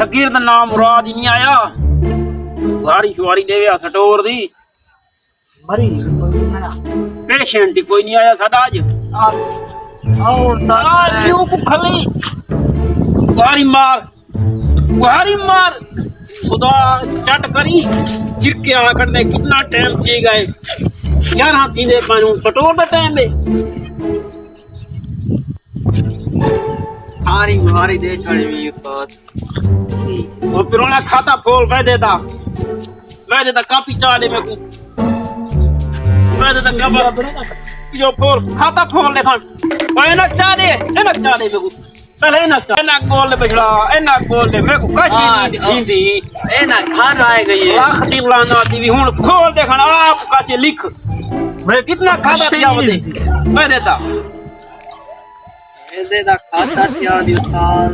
शकीर दा नाम मुराद ही नहीं आया गाड़ी शुआरी देवे स्टोर दी मरीज कोई ना पेशेंट ही कोई नहीं आया साडा आज और आज क्यों भुखली गाड़ी मार खुदा चट करी चिरके आकड़ ने कितना टाइम ची गए 11 थींदे पाणू स्टोर दा टाइम है सारी मारी दे छड़ी हुई बात और फिर उन्हें खाता खोल मैं देता काफी चाह दे मेरे को मैं देता कब जो खोल खाता खोल ले खान और इन्हें चाह दे मेरे को पहले इन्हें गोल ले बजड़ा इन्हें गोल ले मेरे को काशी नींद सींधी ना खाना आए गई है लाख दी लाना दी हुन खोल दे खान आप काशी लिख मैं कितना खाता दिया बदे मैं देता ਇਹਦੇ ਦਾ ਖਾਤਾ ਤਿਆ ਦੀ ਉਤਾਰ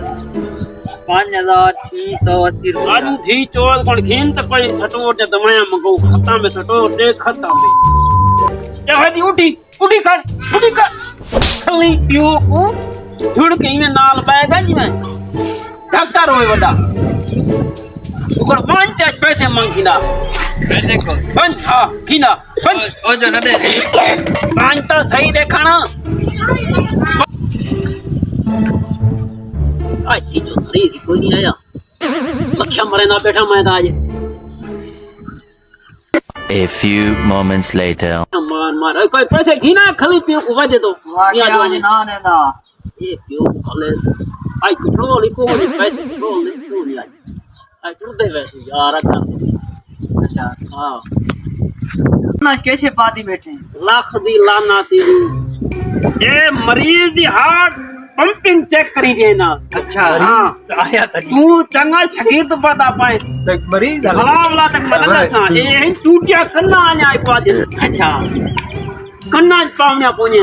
5680 रुपया आलू थी चोल कोन खीन त पई छटोर जे दवाया मंगो खाता में छटोर दे खाता में क्या है दी उठी कर खली पियो को झुड़ के में नाल बैगा जी में डॉक्टर होए बड़ा ऊपर 5 पैसे मांगिना पैसे को बन हां कीना बन ओ जो न दे 5 तो सही देखना आज ये जो मरीज कोई नहीं आया लक्ष्य मरे ना बैठा मैं आज A few moments later. मार कोई पैसे घीना खली पियो को वजह दो वाटिया ना ने दा ये पियो कॉलेज आई पेट्रोल को पैसे पेट्रोल नहीं आज टूट दे वैसे यार रखा अच्छा हां ना कैसे पाती बैठे लाख दी लाना ती ये मरीज दी हार्ट पंपिंग चेक करी देना अच्छा हां आया था तू चंगा शकीर तो बता पाए तक मरीज हलावला तक मदद सा ये टूटिया कन्ना आने आई पा दे अच्छा कन्ना पावना पोने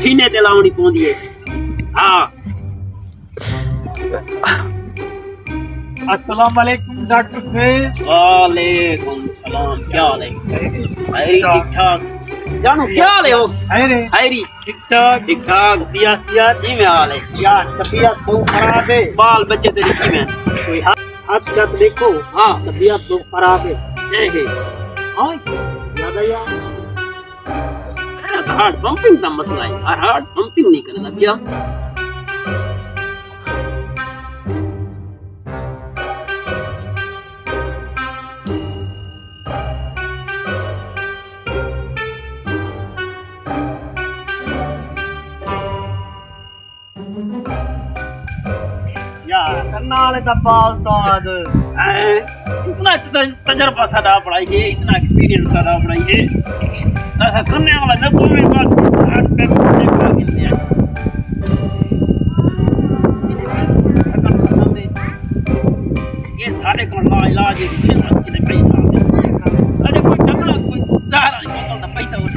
सीने ते लावनी पोंदी है हां अस्सलाम वालेकुम डॉक्टर साहब वालेकुम सलाम क्या हाल है हैरी ठीक ठाक जानू क्या हाल है हो अरे हैरी ठीक ठाक दिया सिया जी में हाल है यार तबीयत बहुत खराब है बाल बच्चे तेरे की में कोई हाथ का देखो हां तबीयत बहुत खराब है है हां याद आया हार्ट पंपिंग का मसला है हार्ट पंपिंग नहीं करना भैया यार करनाल दा बाल तो आज इतना तजर्बा सादा पढ़ाई है इतना एक्सपीरियंस सादा पढ़ाई है ऐसा करने वाला जब कोई बात हार्ट पे कर गिनते हैं ये सारे का इलाज है फिर कितने पैसा अरे कोई टकरा कोई चार बोतल ना पैसा उठ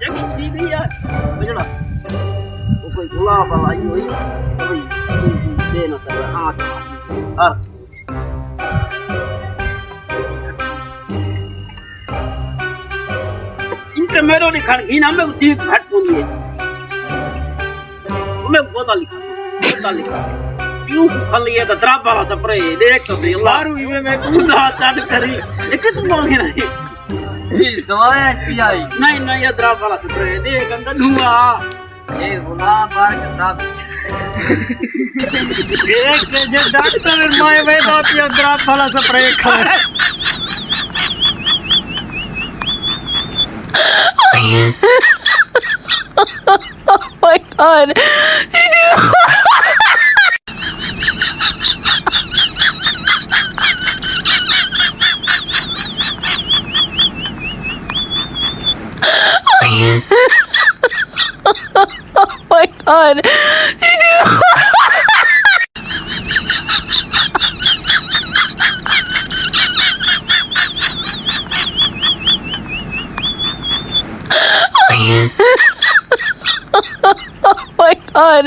जगी सीधी यार बजड़ा कोई गुलाब आई हुई कोई देना तेरा हाथ हर इनके मेरो लिखन घी ना में दी घट पुनी है मैं बोतल लिखा क्यों खाली है दरा वाला स्प्रे देख तो मारू इवे में खुदा चढ़ करी ये कितन बोली नहीं दवाया पियाई नहीं ये दरा वाला स्प्रे देख अंदर धुआं ये गुलाब बार के साथ एक जो डॉक्टर माय वे तो पिया ड्रॉप वाला स्प्रे खा Oh my god. Oh my god. Oh my god.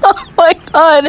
Oh my god.